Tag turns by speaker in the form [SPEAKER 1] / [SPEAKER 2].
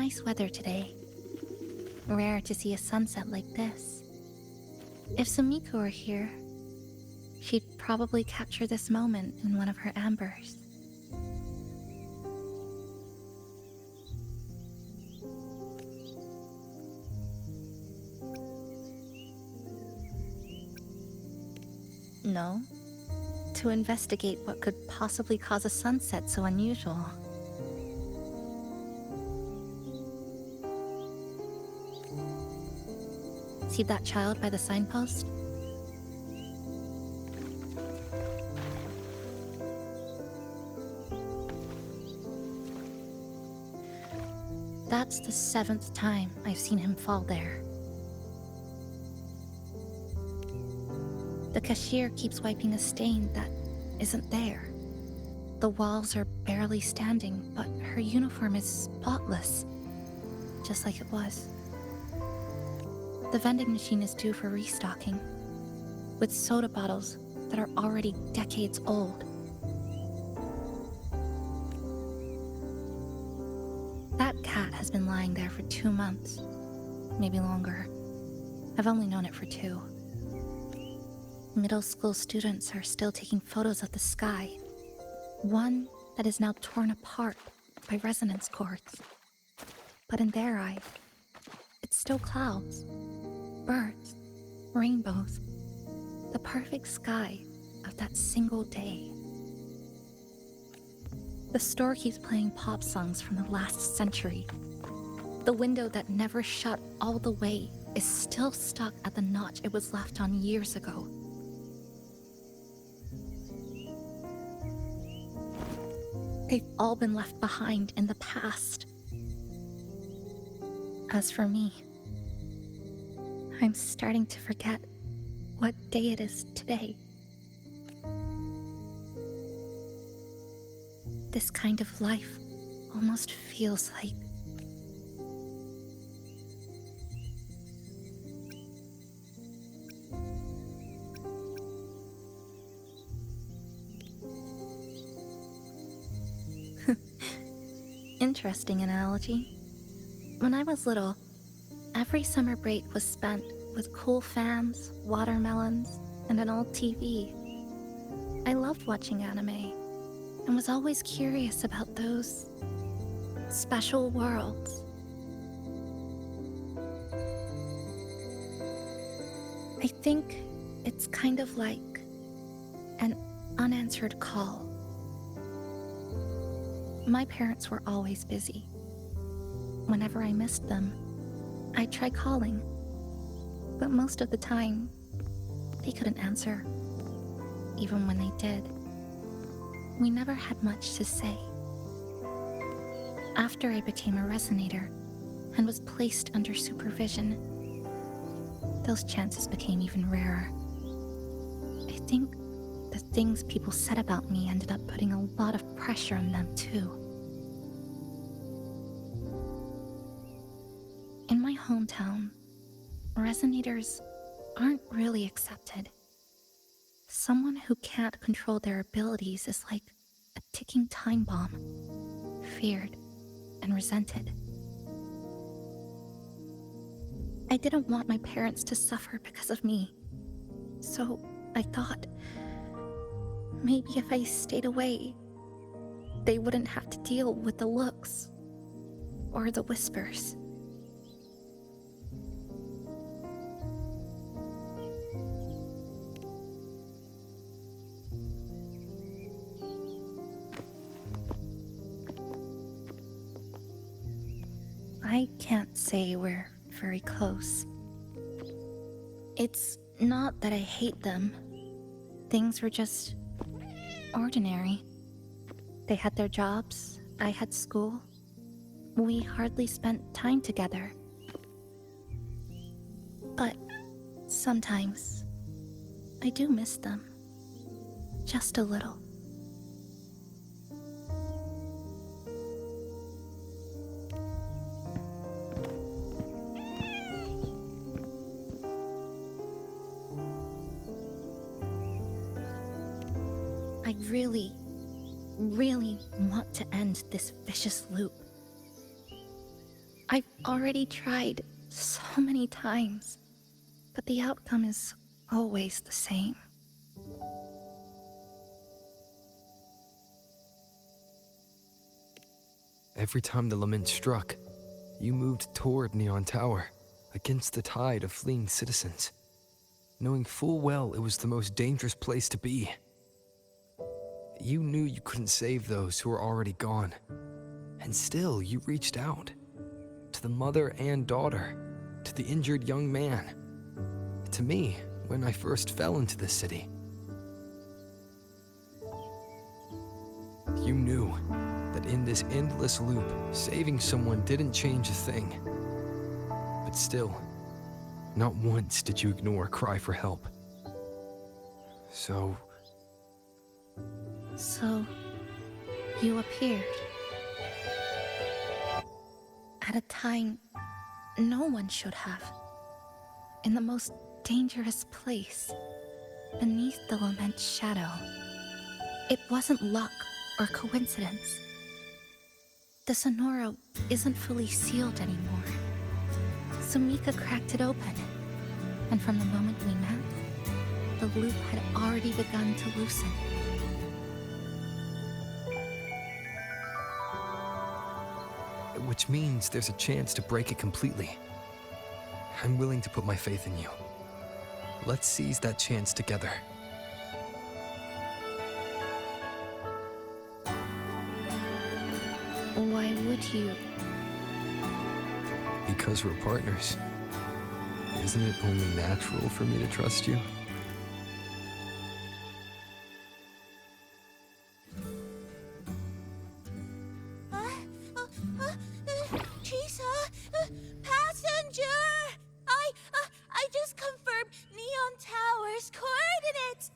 [SPEAKER 1] nice weather today. Rare to see a sunset like this. If Sumiko were here, she'd probably capture this moment in one of her ambers. No? To investigate what could possibly cause a sunset so unusual. See that child by the signpost? That's the 7th time I've seen him fall there. The cashier keeps wiping a stain that isn't there. The walls are barely standing, but her uniform is spotless, just like it was. The vending machine is due for restocking, with soda bottles that are already decades old. That cat has been lying there for 2 months, maybe longer. I've only known it for 2. Middle school students are still taking photos of the sky, one that is now torn apart by resonance cords. But in their eye, it's still clouds, birds, rainbows, the perfect sky of that single day. The store keeps playing pop songs from the last century. The window that never shut all the way is still stuck at the notch it was left on years ago. They've all been left behind in the past. As for me, I'm starting to forget what day it is today. This kind of life almost feels like interesting analogy. When I was little, every summer break was spent with cool fans, watermelons, and an old TV. I loved watching anime and was always curious about those special worlds. I think it's kind of like an unanswered call. My parents were always busy. Whenever I missed them, I'd try calling, but most of the time, they couldn't answer. Even when they did, we never had much to say. After I became a resonator and was placed under supervision, those chances became even rarer. I think the things people said about me ended up putting a lot of pressure on them too. In my hometown, resonators aren't really accepted. Someone who can't control their abilities is like a ticking time bomb, feared and resented. I didn't want my parents to suffer because of me, so I thought, maybe if I stayed away, they wouldn't have to deal with the looks or the whispers. I can't say we're very close. It's not that I hate them. Things were just ordinary. They had their jobs, I had school. We hardly spent time together. But sometimes, I do miss them. Just a little. I really want to end this vicious loop. already tried so many times, but the outcome is always the same.
[SPEAKER 2] Every time the lament struck, you moved toward Neon Tower, against the tide of fleeing citizens, knowing full well it was the most dangerous place to be. You knew you couldn't save those who were already gone, and still you reached out. To the mother and daughter, to the injured young man, to me when I first fell into the city. You knew that in this endless loop, saving someone didn't change a thing. But still, not once did you ignore a cry for help. So,
[SPEAKER 1] you appeared. At a time no one should have. In the most dangerous place, beneath the lament's shadow. It wasn't luck or coincidence. The Sonora isn't fully sealed anymore. Sumika cracked it open, and from the moment we met, the loop had already begun to loosen.
[SPEAKER 2] which means there's a chance to break it completely. I'm willing to put my faith in you. Let's seize that chance together.
[SPEAKER 1] Why would you?
[SPEAKER 2] Because we're partners. Isn't it only natural for me to trust you?
[SPEAKER 3] Chisa, passenger! I just confirmed Neon Tower's coordinates.